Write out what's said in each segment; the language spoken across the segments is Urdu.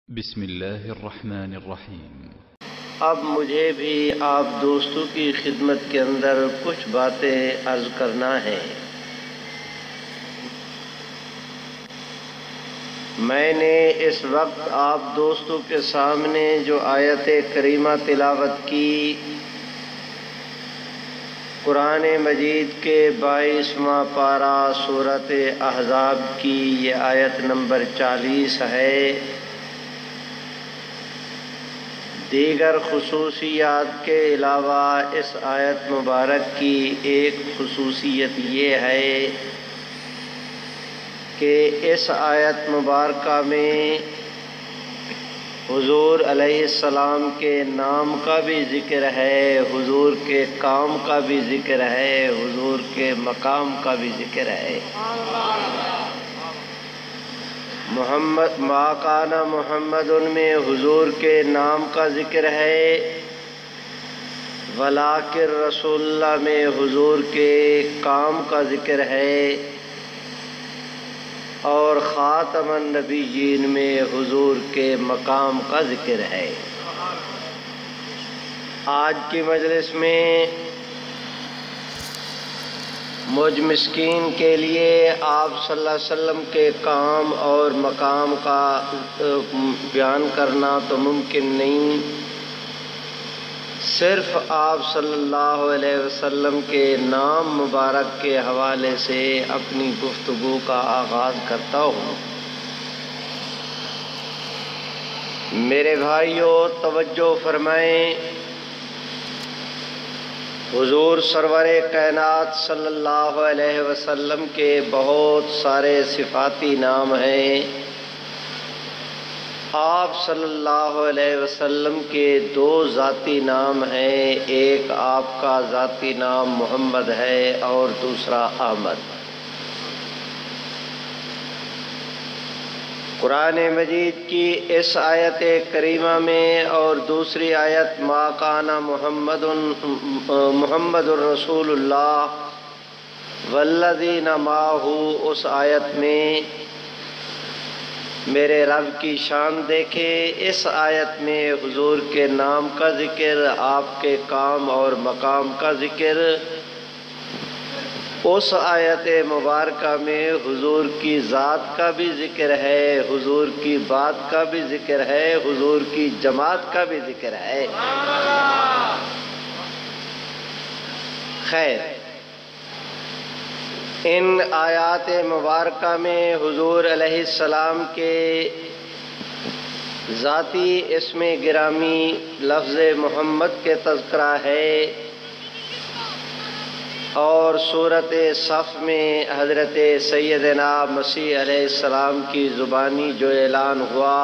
بسم اللہ الرحمن الرحیم۔ اب مجھے بھی آپ دوستوں کی خدمت کے اندر کچھ باتیں عرض کرنا ہے۔ میں نے اس وقت آپ دوستوں کے سامنے جو آیت کریمہ تلاوت کی، قرآن مجید کے 22واں پارہ سورۃ احزاب کی یہ آیت نمبر 40 ہے۔ دیگر خصوصیات کے علاوہ اس آیت مبارک کی ایک خصوصیت یہ ہے کہ اس آیت مبارکہ میں حضور علیہ السلام کے نام کا بھی ذکر ہے، حضور کے کام کا بھی ذکر ہے، حضور کے مقام کا بھی ذکر ہے۔ ما کان محمد میں حضور کے نام کا ذکر ہے، ولیکن رسول اللہ میں حضور کے کام کا ذکر ہے، اور خاتم النبیین میں حضور کے مقام کا ذکر ہے۔ آج کی مجلس میں مجھ مسکین کے لیے آپ صلی اللہ علیہ وسلم کے کام اور مقام کا بیان کرنا تو ممکن نہیں، صرف آپ صلی اللہ علیہ وسلم کے نام مبارک کے حوالے سے اپنی گفتگو کا آغاز کرتا ہوں۔ میرے بھائیوں توجہ فرمائیں، حضور سرور کائنات صلی اللہ علیہ وسلم کے بہت سارے صفاتی نام ہیں۔ آپ صلی اللہ علیہ وسلم کے دو ذاتی نام ہیں، ایک آپ کا ذاتی نام محمد ہے اور دوسرا احمد۔ قرآن مجید کی اس آیت کریمہ میں اور دوسری آیت ما کان محمد الرسول اللہ والذین معہ، اس آیت میں میرے رب کی شان دیکھیں۔ اس آیت میں حضور کے نام کا ذکر، آپ کے کام اور مقام کا ذکر، اس آیت مبارکہ میں حضور کی ذات کا بھی ذکر ہے، حضور کی بات کا بھی ذکر ہے، حضور کی جماعت کا بھی ذکر ہے۔ خیر، ان آیات مبارکہ میں حضور علیہ السلام کے ذاتی اسم گرامی لفظ محمد کے تذکرہ ہے، اور سورۃ صف میں حضرت سیدنا مسیح علیہ السلام کی زبانی جو اعلان ہوا،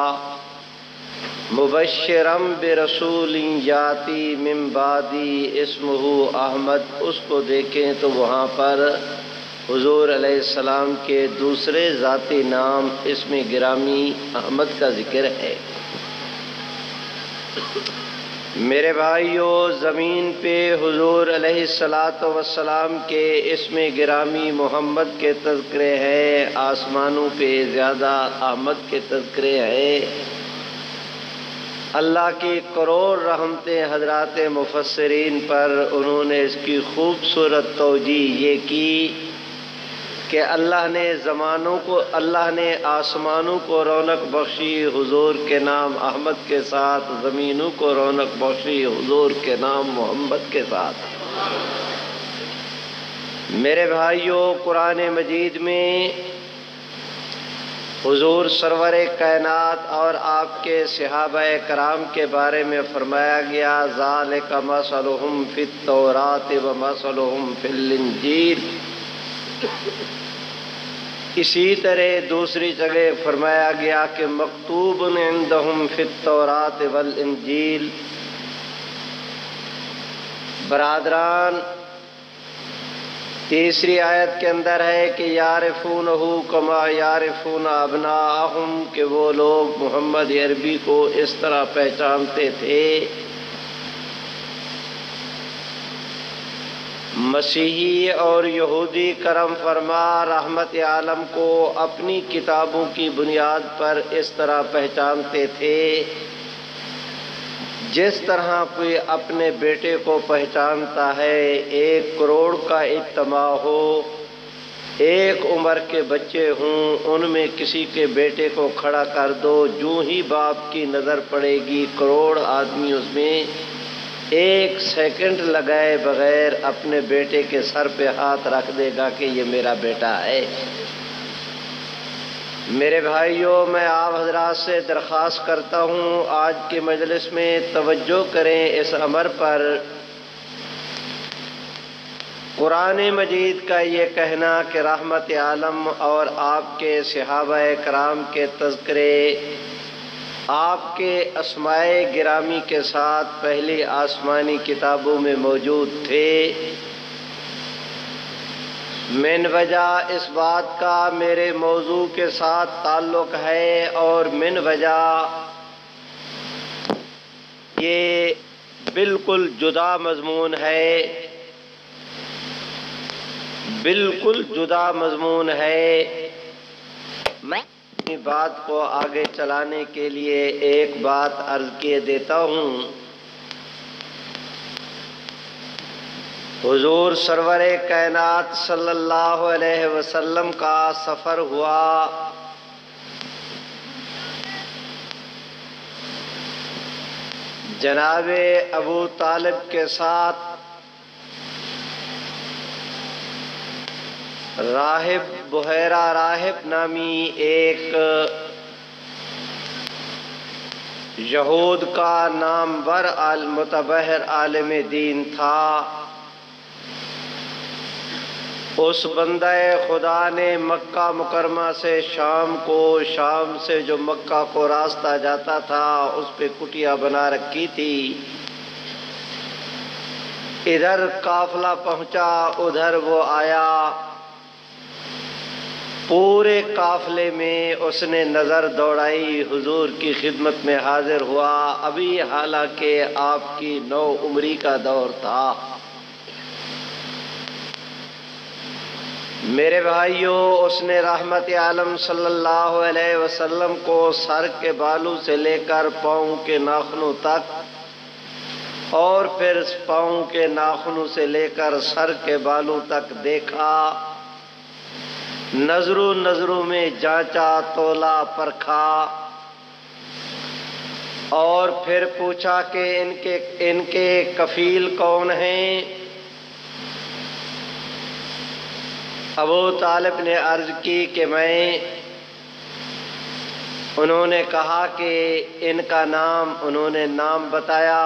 مبشرم برسول یاتی من بعدی اسمہ احمد، اس کو دیکھیں تو وہاں پر حضور علیہ السلام کے دوسرے ذاتی نام اسم گرامی احمد کا ذکر ہے۔ میرے بھائیوں، زمین پہ حضور علیہ السلام کے اسم گرامی محمد کے تذکرے ہیں، آسمانوں پہ زیادہ احمد کے تذکرے ہیں۔ اللہ کی کروڑ رحمتیں حضرات مفسرین پر، انہوں نے اس کی خوبصورت توجیہ یہ کی کہ اللہ نے آسمانوں کو رونق بخشی حضور کے نام احمد کے ساتھ، زمینوں کو رونق بخشی حضور کے نام محمد کے ساتھ۔ میرے بھائیوں، قرآن مجید میں حضور سرور کائنات اور آپ کے صحابہ کرام کے بارے میں فرمایا گیا، ذالک مثلہم فی التوراۃ ومثلہم فی الانجیل۔ اسی طرح دوسری جگہ فرمایا گیا کہ مکتوب عندہم فی التوراۃ والانجیل۔ برادران، تیسری آیت کے اندر ہے کہ یعرفونہ کما یعرفون ابناءہم، کہ وہ لوگ محمد عربی کو اس طرح پہچانتے تھے مسیحی اور یہودی کرم فرما رحمت عالم کو اپنی کتابوں کی بنیاد پر اس طرح پہچانتے تھے جس طرح کوئی اپنے بیٹے کو پہچانتا ہے۔ 1 کروڑ کا اجتماع ہو، 1 عمر کے بچے ہوں، ان میں کسی کے بیٹے کو کھڑا کر دو، جو ہی باپ کی نظر پڑے گی 1 کروڑ آدمی اس میں 1 سیکنڈ لگائے بغیر اپنے بیٹے کے سر پہ ہاتھ رکھ دے گا کہ یہ میرا بیٹا ہے۔ میرے بھائیوں، میں آپ حضرات سے درخواست کرتا ہوں آج کی مجلس میں توجہ کریں اس امر پر۔ قرآن مجید کا یہ کہنا کہ رحمت عالم اور آپ کے صحابہ کرام کے تذکرے آپ کے اسماء گرامی کے ساتھ پہلی آسمانی کتابوں میں موجود تھے، من وجہ اس بات کا میرے موضوع کے ساتھ تعلق ہے، اور من وجہ یہ بالکل جدا مضمون ہے، بالکل جدا مضمون ہے۔ میں اپنی بات کو آگے چلانے کے لیے ایک بات عرض کیے دیتا ہوں۔ حضور سرور کائنات صلی اللہ علیہ وسلم کا سفر ہوا، جناب ابو طالب کے ساتھ راہب بحیرہ راہب نامی ایک یہود کا نامور متبحر عالم دین تھا۔ اس بندہ خدا نے مکہ مکرمہ سے شام کو، شام سے جو مکہ کو راستہ جاتا تھا اس پہ کٹیا بنا رکھی تھی۔ ادھر قافلہ پہنچا، ادھر وہ آیا، پورے قافلے میں اس نے نظر دوڑائی، حضور کی خدمت میں حاضر ہوا، ابھی حالانکہ آپ کی 9 عمری کا دور تھا۔ میرے بھائیوں، اس نے رحمت عالم صلی اللہ علیہ وسلم کو سر کے بالوں سے لے کر پاؤں کے ناخنوں تک، اور پھر پاؤں کے ناخنوں سے لے کر سر کے بالوں تک دیکھا، نظروں میں جانچا، تولا، پرکھا، اور پھر پوچھا کہ ان کے کفیل کون ہیں؟ ابو طالب نے عرض کی کہ میں۔ انہوں نے کہا کہ ان کا نام، انہوں نے نام بتایا،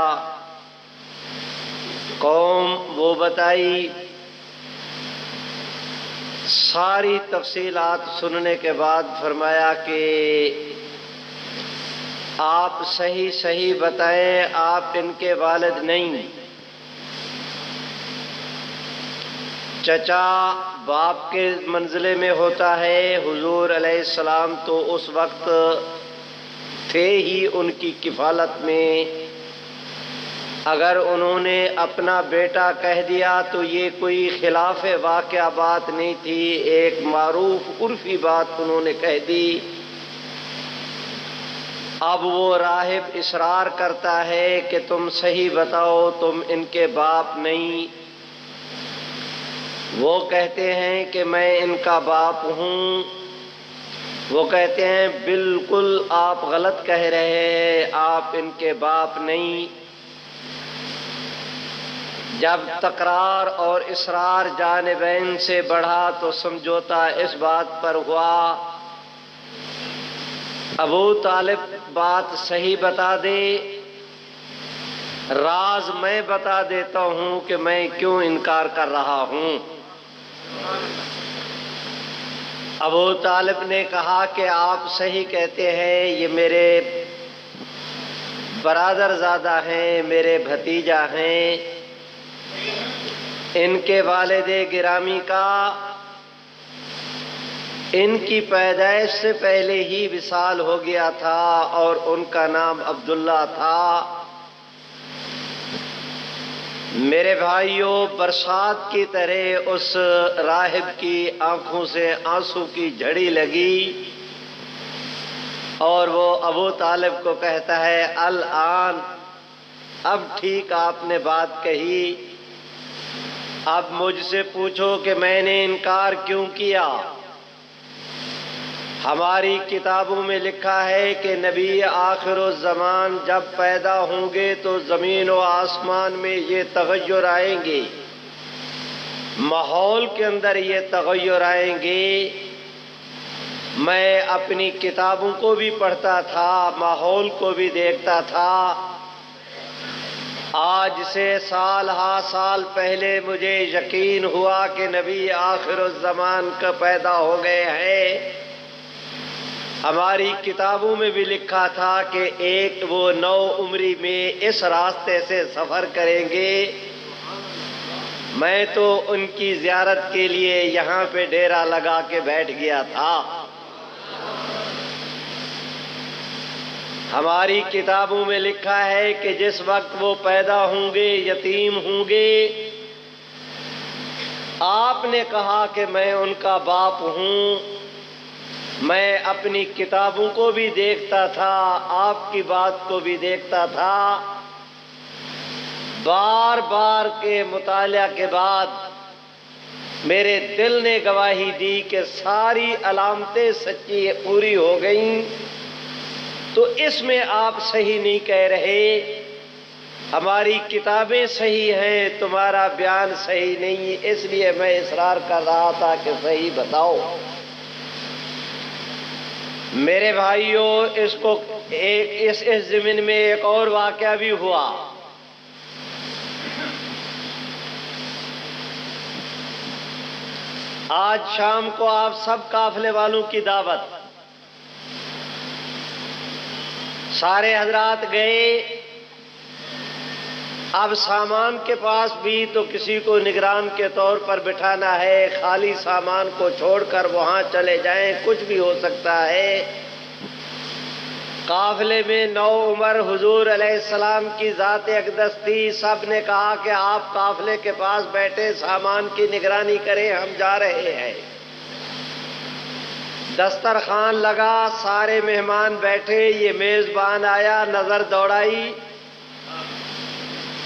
قوم وہ بتائی، ساری تفصیلات سننے کے بعد فرمایا کہ آپ صحیح بتائیں، آپ ان کے والد نہیں۔ چچا باپ کے منزلے میں ہوتا ہے، حضور علیہ السلام تو اس وقت تھے ہی ان کی کفالت میں، اگر انہوں نے اپنا بیٹا کہہ دیا تو یہ کوئی خلاف واقعہ بات نہیں تھی، ایک معروف عرفی بات انہوں نے کہہ دی۔ اب وہ راہب اصرار کرتا ہے کہ تم صحیح بتاؤ، تم ان کے باپ نہیں۔ وہ کہتے ہیں کہ میں ان کا باپ ہوں۔ وہ کہتے ہیں بالکل آپ غلط کہہ رہے ہیں، آپ ان کے باپ نہیں۔ جب تکرار اور اصرار جانبین سے بڑھا تو سمجھوتا اس بات پر ہوا، ابو طالب بات صحیح بتا دے، راز میں بتا دیتا ہوں کہ میں کیوں انکار کر رہا ہوں۔ ابو طالب نے کہا کہ آپ صحیح کہتے ہیں، یہ میرے برادر زادہ ہیں، میرے بھتیجا ہیں، ان کے والد گرامی کا ان کی پیدائش سے پہلے ہی وصال ہو گیا تھا، اور ان کا نام عبداللہ تھا۔ میرے بھائیوں، برسات کی طرح اس راہب کی آنکھوں سے آنسو کی جھڑی لگی اور وہ ابو طالب کو کہتا ہے الآن، اب ٹھیک آپ نے بات کہی، اب مجھ سے پوچھو کہ میں نے انکار کیوں کیا؟ ہماری کتابوں میں لکھا ہے کہ نبی آخر الزمان جب پیدا ہوں گے تو زمین و آسمان میں یہ تغیر آئیں گے، ماحول کے اندر یہ تغیر آئیں گے۔ میں اپنی کتابوں کو بھی پڑھتا تھا، ماحول کو بھی دیکھتا تھا۔ آج سے سال ہا سال پہلے مجھے یقین ہوا کہ نبی آخر الزمان کا پیدا ہو گئے ہیں۔ ہماری کتابوں میں بھی لکھا تھا کہ ایک وہ 9 عمری میں اس راستے سے سفر کریں گے۔ میں تو ان کی زیارت کے لیے یہاں پہ ڈیرا لگا کے بیٹھ گیا تھا۔ ہماری کتابوں میں لکھا ہے کہ جس وقت وہ پیدا ہوں گے، یتیم ہوں گے، آپ نے کہا کہ میں ان کا باپ ہوں۔ میں اپنی کتابوں کو بھی دیکھتا تھا، آپ کی بات کو بھی دیکھتا تھا۔ بار بار کے مطالعہ کے بعد میرے دل نے گواہی دی کہ ساری علامتیں سچی پوری ہو گئیں۔ تو اس میں آپ صحیح نہیں کہہ رہے، ہماری کتابیں صحیح ہیں، تمہارا بیان صحیح نہیں، اس لیے میں اصرار کر رہا تھا کہ صحیح بتاؤ۔ میرے بھائیوں، اس زمین میں ایک اور واقعہ بھی ہوا۔ آج شام کو آپ سب قافلے والوں کی دعوت، سارے حضرات گئے۔ اب سامان کے پاس بھی تو کسی کو نگران کے طور پر بٹھانا ہے، خالی سامان کو چھوڑ کر وہاں چلے جائیں، کچھ بھی ہو سکتا ہے۔ قافلے میں 9 عمر حضور علیہ السلام کی ذات اقدس تھی۔ سب نے کہا کہ آپ قافلے کے پاس بیٹھے سامان کی نگرانی کریں، ہم جا رہے ہیں۔ دسترخوان لگا، سارے مہمان بیٹھے، یہ میزبان آیا، نظر دوڑائی،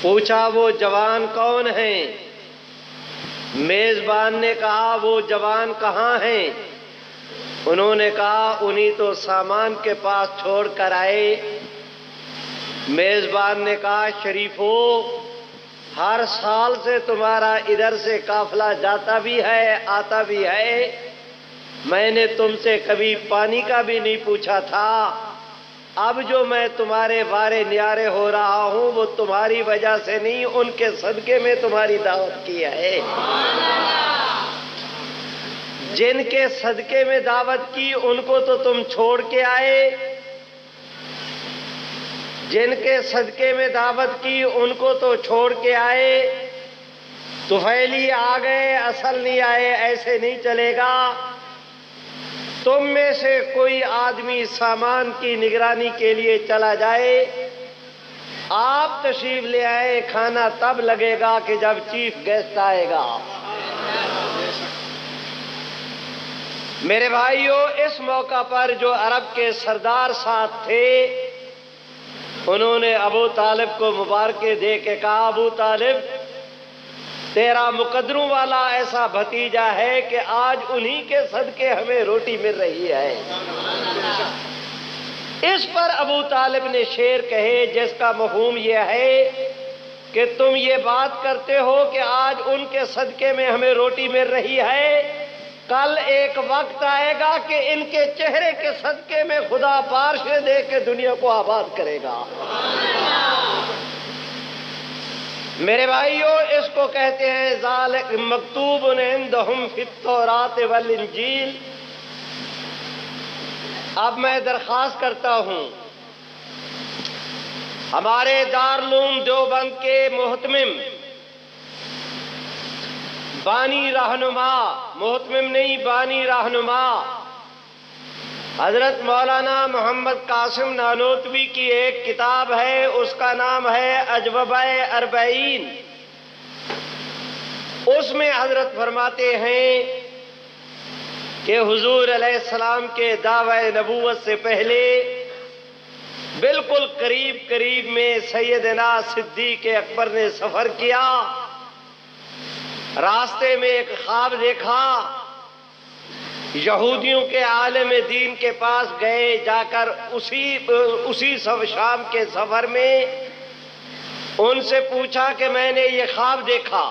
پوچھا وہ جوان کون ہیں؟ میزبان نے کہا وہ جوان کہاں ہیں؟ انہوں نے کہا انہی تو سامان کے پاس چھوڑ کر آئے۔ میزبان نے کہا شریفو، ہر سال سے تمہارا ادھر سے قافلہ جاتا بھی ہے آتا بھی ہے، میں نے تم سے کبھی پانی کا بھی نہیں پوچھا تھا۔ اب جو میں تمہارے بارے نیارے ہو رہا ہوں وہ تمہاری وجہ سے نہیں، ان کے صدقے میں تمہاری دعوت کی ہے۔ جن کے صدقے میں دعوت کی ان کو تو تم چھوڑ کے آئے، جن کے صدقے میں دعوت کی ان کو تو چھوڑ کے آئے۔ طفیلی آ گئے، اصل نہیں آئے، ایسے نہیں چلے گا۔ تم میں سے کوئی آدمی سامان کی نگرانی کے لیے چلا جائے، آپ تشریف لے آئے، کھانا تب لگے گا کہ جب چیف گیسٹ آئے گا۔ میرے بھائیوں، اس موقع پر جو عرب کے سردار ساتھ تھے انہوں نے ابو طالب کو مبارکیں دے کے کہا ابو طالب، تیرا مقدروں والا ایسا بھتیجا ہے کہ آج انہی کے صدقے ہمیں روٹی مل رہی ہے۔ اس پر ابو طالب نے شعر کہے جس کا مفہوم یہ ہے کہ تم یہ بات کرتے ہو کہ آج ان کے صدقے میں ہمیں روٹی مل رہی ہے، کل ایک وقت آئے گا کہ ان کے چہرے کے صدقے میں خدا بارشیں دے کے دنیا کو آباد کرے گا۔ میرے بھائیوں، اس کو کہتے ہیں ذالک مکتوب عندہم فی التوراۃ والانجیل۔ اب میں درخواست کرتا ہوں ہمارے دارالعلوم دیوبند کے محتمم بانی رہنما، محتمم نہیں بانی رہنما، حضرت مولانا محمد قاسم نانوتوی کی ایک کتاب ہے، اس کا نام ہے اجوبہ اربعین۔ اس میں حضرت فرماتے ہیں کہ حضور علیہ السلام کے دعوی نبوت سے پہلے بالکل قریب میں سیدنا صدیق اکبر نے سفر کیا، راستے میں ایک خواب دیکھا، یہودیوں کے عالم دین کے پاس گئے، جا کر اسی شام کے سفر میں ان سے پوچھا کہ میں نے یہ خواب دیکھا،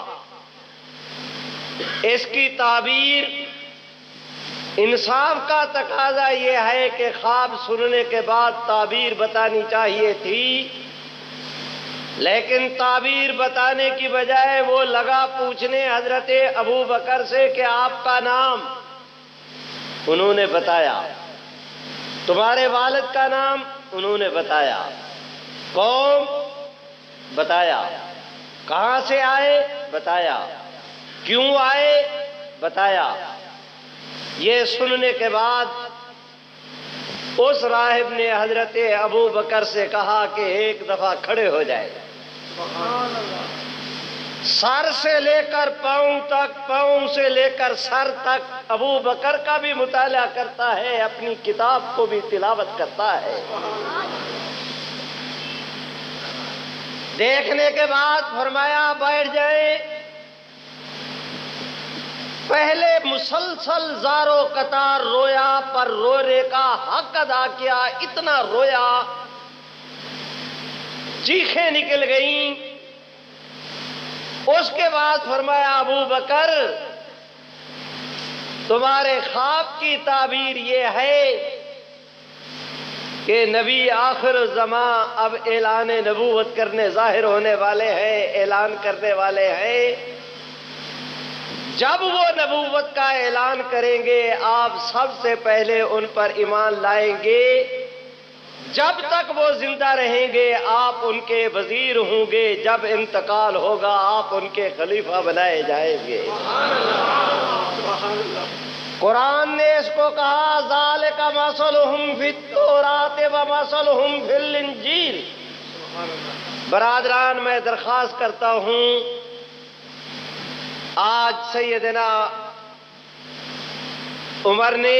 اس کی تعبیر، انصاف کا تقاضا یہ ہے کہ خواب سننے کے بعد تعبیر بتانی چاہیے تھی، لیکن تعبیر بتانے کی بجائے وہ لگا پوچھنے حضرت ابو بکر سے کہ آپ کا نام، انہوں نے بتایا، تمہارے والد کا نام، انہوں نے بتایا، قوم بتایا، کہاں سے آئے بتایا، کیوں آئے بتایا۔ یہ سننے کے بعد اس راہب نے حضرت ابو بکر سے کہا کہ ایک دفعہ کھڑے ہو جائے، سر سے لے کر پاؤں تک، پاؤں سے لے کر سر تک ابو بکر کا بھی مطالعہ کرتا ہے، اپنی کتاب کو بھی تلاوت کرتا ہے۔ دیکھنے کے بعد فرمایا بیٹھ جائیں۔ پہلے مسلسل زار و قطار رویا، پر رونے کا حق ادا کیا، اتنا رویا چیخیں نکل گئیں۔ اس کے بعد فرمایا ابو بکر تمہارے خواب کی تعبیر یہ ہے کہ نبی آخر الزمان اب اعلان نبوت کرنے ظاہر ہونے والے ہیں، اعلان کرنے والے ہیں۔ جب وہ نبوت کا اعلان کریں گے آپ سب سے پہلے ان پر ایمان لائیں گے، جب تک وہ زندہ رہیں گے آپ ان کے وزیر ہوں گے، جب انتقال ہوگا آپ ان کے خلیفہ بنائے جائیں گے۔ قرآن نے اس کو کہا ذالک مثلہم فی التوراۃ ومثلہم فی الانجیل۔ برادران میں درخواست کرتا ہوں، آج سیدنا عمر نے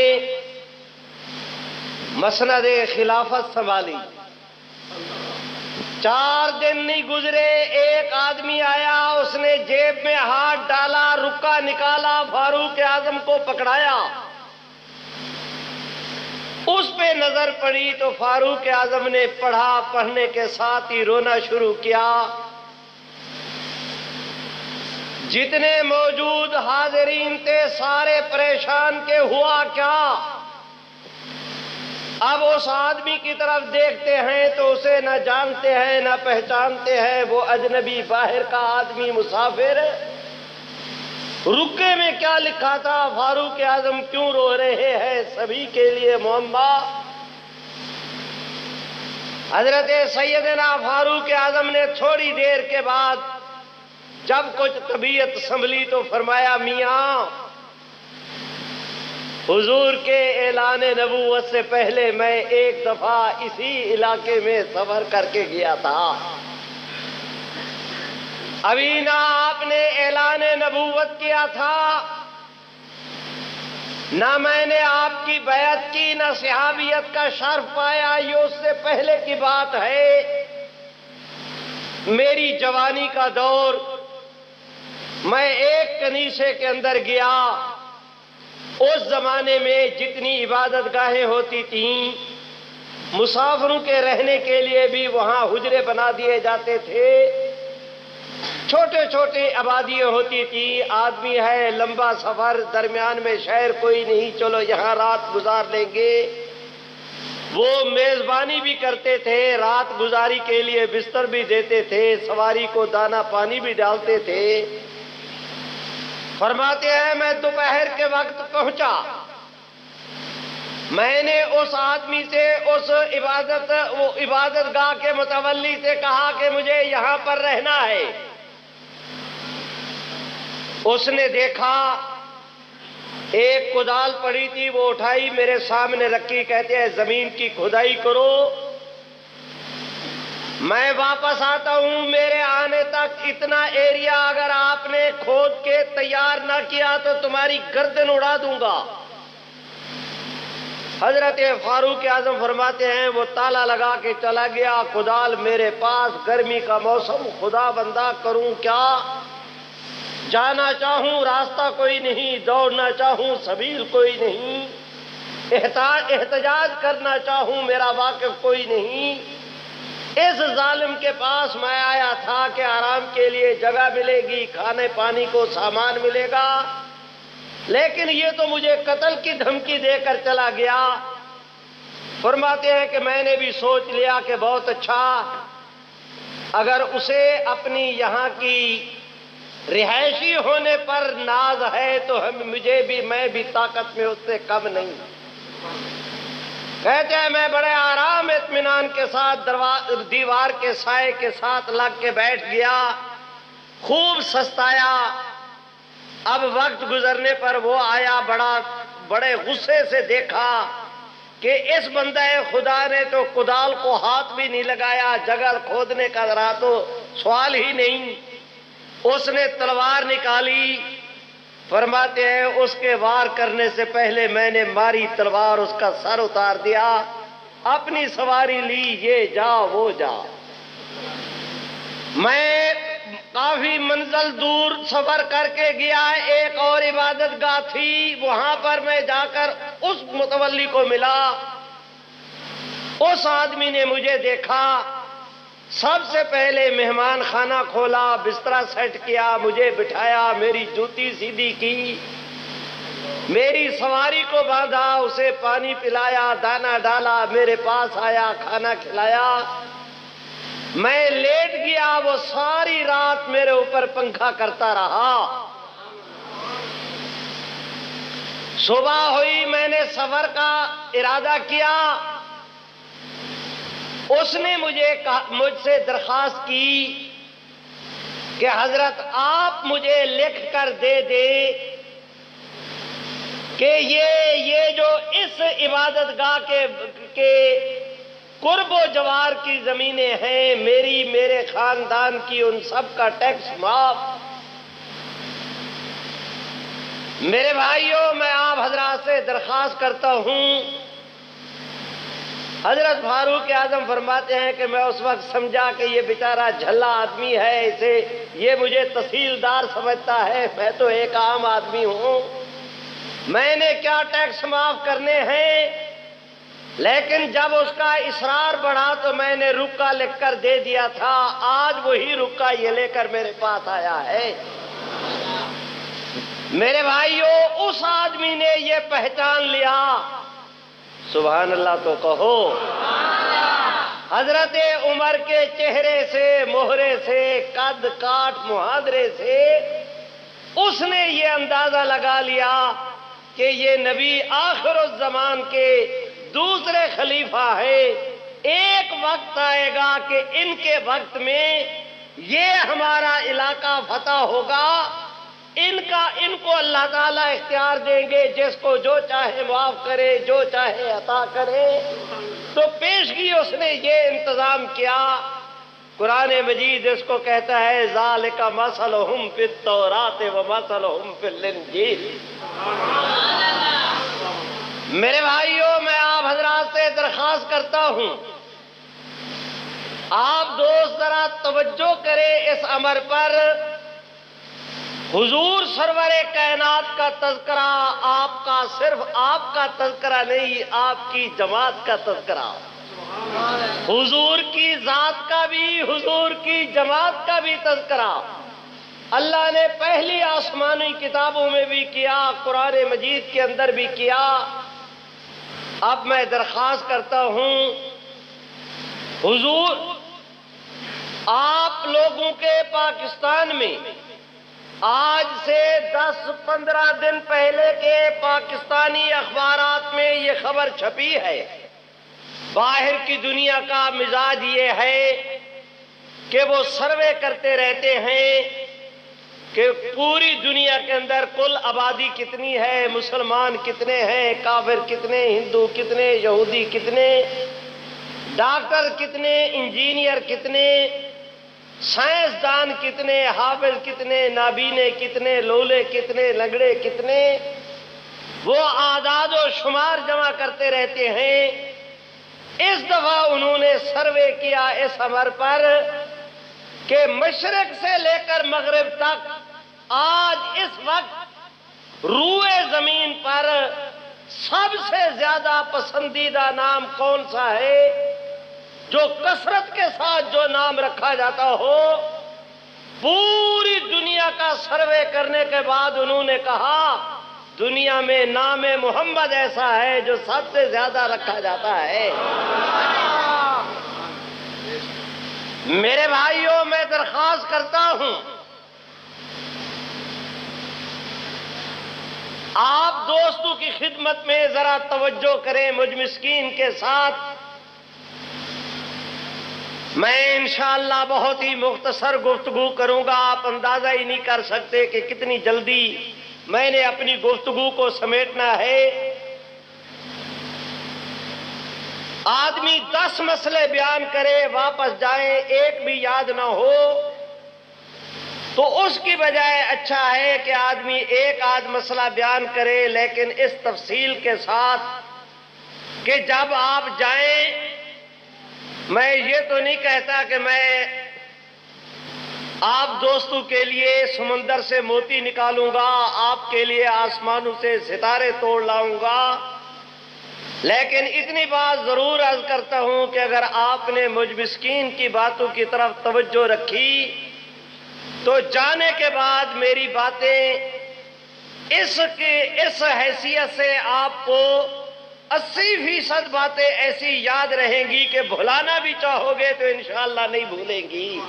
مسند خلافت سنبھالی، 4 دن نہیں گزرے ایک آدمی آیا، اس نے جیب میں ہاتھ ڈالا، رکا نکالا، فاروق اعظم کو پکڑایا، اس پہ نظر پڑی تو فاروق اعظم نے پڑھا، پڑھنے کے ساتھ ہی رونا شروع کیا۔ جتنے موجود حاضرین تھے سارے پریشان کہ ہوا کیا۔ اب اس آدمی کی طرف دیکھتے ہیں تو اسے نہ جانتے ہیں نہ پہچانتے ہیں، وہ اجنبی باہر کا آدمی مسافر ہے۔ رکے میں کیا لکھا تھا، فاروق اعظم کیوں رو رہے ہیں، سبھی کے لیے معمہ۔ حضرت سیدنا فاروق اعظم نے تھوڑی دیر کے بعد جب کچھ طبیعت سنبھلی تو فرمایا میاں حضور کے اعلان نبوت سے پہلے میں ایک دفعہ اسی علاقے میں سفر کر کے گیا تھا، ابھی نہ آپ نے اعلان نبوت کیا تھا، نہ میں نے آپ کی بیعت کی، نہ صحابیت کا شرف پایا، یہ اس سے پہلے کی بات ہے۔ میری جوانی کا دور، میں ایک کنیسے کے اندر گیا، اس زمانے میں جتنی عبادت گاہیں ہوتی تھیں، مسافروں کے رہنے کے لیے بھی وہاں حجرے بنا دیے جاتے تھے، چھوٹے چھوٹے آبادیاں ہوتی تھی، آدمی ہے لمبا سفر، درمیان میں شہر کوئی نہیں، چلو یہاں رات گزار لیں گے۔ وہ میزبانی بھی کرتے تھے، رات گزاری کے لیے بستر بھی دیتے تھے، سواری کو دانا پانی بھی ڈالتے تھے۔ فرماتے ہیں میں دوپہر کے وقت پہنچا، میں نے اس آدمی سے، اس عبادت گاہ کے متولی سے کہا کہ مجھے یہاں پر رہنا ہے۔ اس نے دیکھا ایک کدال پڑی تھی، وہ اٹھائی میرے سامنے رکھی، کہتے ہیں زمین کی کھدائی کرو، میں واپس آتا ہوں، میرے آنے تک اتنا ایریا اگر آپ نے کھود کے تیار نہ کیا تو تمہاری گردن اڑا دوں گا۔ حضرت فاروق اعظم فرماتے ہیں وہ تالا لگا کے چلا گیا، کدال میرے پاس، گرمی کا موسم، خدا بندہ کروں کیا؟ جانا چاہوں راستہ کوئی نہیں، دوڑنا چاہوں سبیل کوئی نہیں، احتجاج کرنا چاہوں میرا واقف کوئی نہیں۔ اس ظالم کے پاس میں آیا تھا کہ آرام کے لیے جگہ ملے گی، کھانے پانی کو سامان ملے گا، لیکن یہ تو مجھے قتل کی دھمکی دے کر چلا گیا۔ فرماتے ہیں کہ میں نے بھی سوچ لیا کہ بہت اچھا، اگر اسے اپنی یہاں کی رہائشی ہونے پر ناز ہے تو میں بھی طاقت میں اس سے کم نہیں۔ کہتے ہیں میں بڑے آرام اطمینان کے ساتھ دیوار کے سائے کے ساتھ لگ کے بیٹھ گیا، خوب سستایا۔ اب وقت گزرنے پر وہ آیا، بڑے غصے سے دیکھا کہ اس بندہ خدا نے تو کدال کو ہاتھ بھی نہیں لگایا، جگہ کھودنے کا ذرا تو سوال ہی نہیں۔ اس نے تلوار نکالی، فرماتے ہیں اس کے وار کرنے سے پہلے میں نے ماری تلوار، اس کا سر اتار دیا، اپنی سواری لی، یہ جا وہ جا۔ میں کافی منزل دور سفر کر کے گیا، ایک اور عبادت گاہ تھی، وہاں پر میں جا کر اس متولی کو ملا۔ اس آدمی نے مجھے دیکھا، سب سے پہلے مہمان خانہ کھولا، بسترا سیٹ کیا، مجھے بٹھایا، میری جوتی سیدھی کی، میری سواری کو باندھا، اسے پانی پلایا، دانا ڈالا، میرے پاس آیا، کھانا کھلایا۔ میں لیٹ گیا، وہ ساری رات میرے اوپر پنکھا کرتا رہا۔ صبح ہوئی، میں نے سفر کا ارادہ کیا۔ اس نے مجھ سے درخواست کی کہ حضرت آپ مجھے لکھ کر دے دے کہ یہ جو اس عبادت گاہ کے قرب و جوار کی زمینیں ہیں، میرے خاندان کی، ان سب کا ٹیکس معاف۔ میرے بھائیوں، میں آپ حضرات سے درخواست کرتا ہوں۔ حضرت فاروق اعظم فرماتے ہیں کہ میں اس وقت سمجھا کہ یہ بیچارہ جھلا آدمی ہے، یہ مجھے تحصیلدار سمجھتا ہے، میں تو ایک عام آدمی ہوں، میں نے کیا ٹیکس معاف کرنے ہیں۔ لیکن جب اس کا اصرار بڑھا تو میں نے رکا لکھ کر دے دیا تھا، آج وہی رکا یہ لے کر میرے پاس آیا ہے۔ میرے بھائیوں، اس آدمی نے یہ پہچان لیا، سبحان اللہ تو کہو۔ حضرت عمر کے چہرے سے، مہرے سے، قد کاٹ محاذرے سے اس نے یہ اندازہ لگا لیا کہ یہ نبی آخر الزمان کے دوسرے خلیفہ ہے۔ ایک وقت آئے گا کہ ان کے وقت میں یہ ہمارا علاقہ فتح ہوگا، ان کو اللہ تعالیٰ اختیار دیں گے، جس کو جو چاہے معاف کرے، جو چاہے عطا کرے۔ تو پیشگی اس نے یہ انتظام کیا۔ قرآن مجید اس کو کہتا ہے ذالک مثلہم فی التوراۃ ومثلہم فی الانجیل۔ میرے بھائیوں، میں آپ حضرات سے درخواست کرتا ہوں، آپ دوست ذرا توجہ کریں اس امر پر۔ حضور سرور کائنات کا تذکرہ آپ کا، صرف آپ کا تذکرہ نہیں، آپ کی جماعت کا تذکرہ، حضور کی ذات کا بھی، حضور کی جماعت کا بھی تذکرہ اللہ نے پہلی آسمانی کتابوں میں بھی کیا، قرآن مجید کے اندر بھی کیا۔ اب میں درخواست کرتا ہوں حضور، آپ لوگوں کے پاکستان میں آج سے 10-15 دن پہلے کے پاکستانی اخبارات میں یہ خبر چھپی ہے۔ باہر کی دنیا کا مزاج یہ ہے کہ وہ سروے کرتے رہتے ہیں کہ پوری دنیا کے اندر کل آبادی کتنی ہے، مسلمان کتنے ہیں، کافر کتنے، ہندو کتنے، یہودی کتنے۔ ڈاکٹر کتنے، انجینئر کتنے، سائنسدان کتنے، حافظ کتنے، نابینے کتنے، لولے کتنے، لنگڑے کتنے، وہ اعداد و شمار جمع کرتے رہتے ہیں۔ اس دفعہ انہوں نے سروے کیا اس امر پر کہ مشرق سے لے کر مغرب تک آج اس وقت روئے زمین پر سب سے زیادہ پسندیدہ نام کون سا ہے، جو کثرت کے ساتھ جو نام رکھا جاتا ہو۔ پوری دنیا کا سروے کرنے کے بعد انہوں نے کہا دنیا میں نام محمد ایسا ہے جو سب سے زیادہ رکھا جاتا ہے۔ میرے بھائیوں، میں درخواست کرتا ہوں آپ دوستوں کی خدمت میں ذرا توجہ کریں مجھ مسکین کے ساتھ۔ میں انشاءاللہ بہت ہی مختصر گفتگو کروں گا، آپ اندازہ ہی نہیں کر سکتے کہ کتنی جلدی میں نے اپنی گفتگو کو سمیٹنا ہے۔ آدمی 10 مسئلے بیان کرے واپس جائیں، ایک بھی یاد نہ ہو تو اس کی بجائے اچھا ہے کہ آدمی ایک آدھ مسئلہ بیان کرے، لیکن اس تفصیل کے ساتھ کہ جب آپ جائیں، میں یہ تو نہیں کہتا کہ میں آپ دوستوں کے لیے سمندر سے موتی نکالوں گا، آپ کے لیے آسمانوں سے ستارے توڑ لاؤں گا، لیکن اتنی بات ضرور عرض کرتا ہوں کہ اگر آپ نے مجھ مسکین کی باتوں کی طرف توجہ رکھی تو جانے کے بعد میری باتیں اس حیثیت سے آپ کو 80% باتیں ایسی یاد رہیں گی کہ بھلانا بھی چاہو گے تو انشاءاللہ نہیں بھولیں گی۔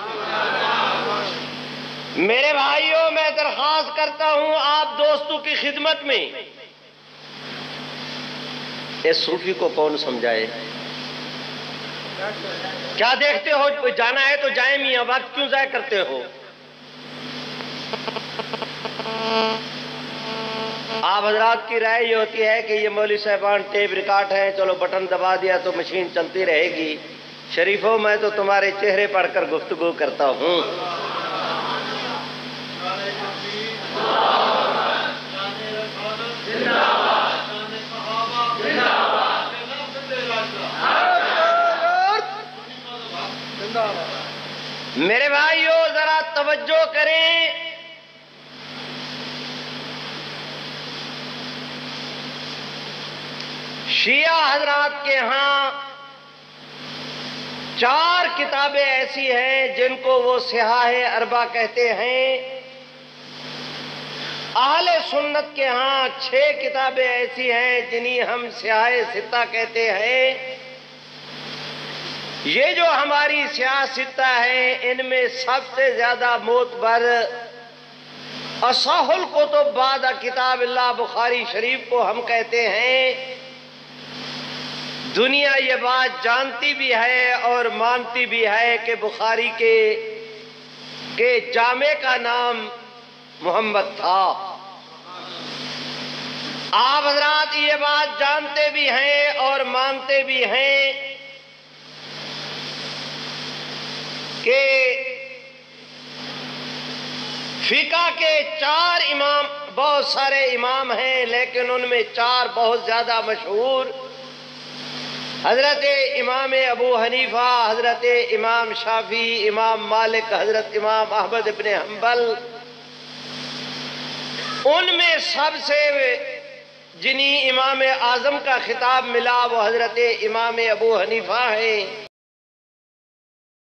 میرے بھائیوں، میں درخواست کرتا ہوں آپ دوستوں کی خدمت میں، اس صوفی کو کون سمجھائے؟ کیا دیکھتے ہو؟ جانا ہے تو جائیں میاں، وقت کیوں ضائع کرتے ہو؟ آپ حضرات کی رائے یہ ہوتی ہے کہ یہ مولوی صاحبان ٹیپ ریکارڈ ہے، چلو بٹن دبا دیا تو مشین چلتی رہے گی۔ شریفوں، میں تو تمہارے چہرے پڑھ کر گفتگو کرتا ہوں۔ میرے بھائیوں، ذرا توجہ کریں، شیعہ حضرات کے ہاں 4 کتابیں ایسی ہیں جن کو وہ صحاح اربع کہتے ہیں۔ اہل سنت کے ہاں 6 کتابیں ایسی ہیں جنہیں ہم صحاح ستہ کہتے ہیں۔ یہ جو ہماری صحاح ستہ ہیں، ان میں سب سے زیادہ معتبر اصح الکتب بعد کتاب اللہ بخاری شریف کو ہم کہتے ہیں۔ دنیا یہ بات جانتی بھی ہے اور مانتی بھی ہے کہ بخاری کے جامع کا نام محمد تھا۔ آپ حضرات یہ بات جانتے بھی ہیں اور مانتے بھی ہیں کہ فقہ کے 4 امام، بہت سارے امام ہیں لیکن ان میں 4 بہت زیادہ مشہور، حضرت امام ابو حنیفہ، حضرت امام شافعی، امام مالک، حضرت امام احمد ابن حنبل۔ ان میں سب سے جنہیں امام اعظم کا خطاب ملا وہ حضرت امام ابو حنیفہ ہیں۔